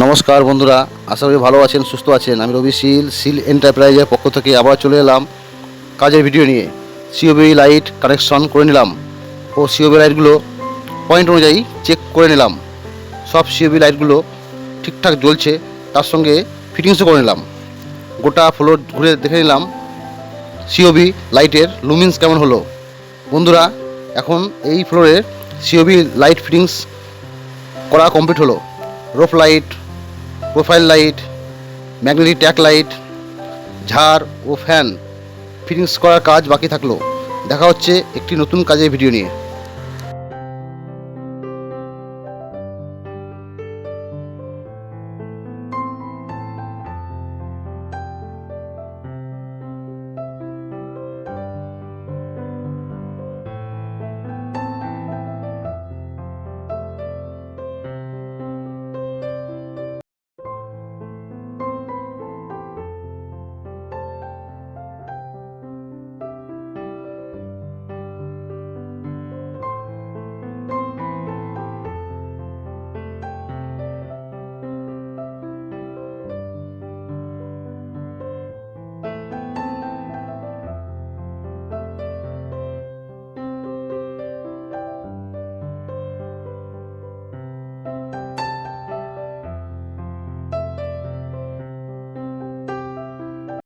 নমস্কার বন্ধুরা, আশা করি ভালো আছেন, সুস্থ আছেন। আমি রবি সিল এন্টারপ্রাইজের পক্ষ থেকে আবার চলে এলাম কাজের ভিডিও নিয়ে। সিওবি লাইট কানেকশন করে নিলাম ও সিওবি লাইটগুলো পয়েন্ট অনুযায়ী চেক করে নিলাম। সব সিওবি লাইটগুলো ঠিকঠাক জ্বলছে, তার সঙ্গে ফিটিংসও করে নিলাম। গোটা ফ্লোর ঘুরে দেখে নিলাম সিওবি লাইটের লুমিন্স কেমন হলো। বন্ধুরা, এখন এই ফ্লোরের সিওবি লাইট ফিটিংস করা কমপ্লিট হলো। Roof light, profile light, magnetic track light, ঝাড় ও ফ্যান ফিটিংস করার কাজ বাকি থাকলো। দেখা হচ্ছে একটি নতুন কাজের ভিডিও নিয়ে।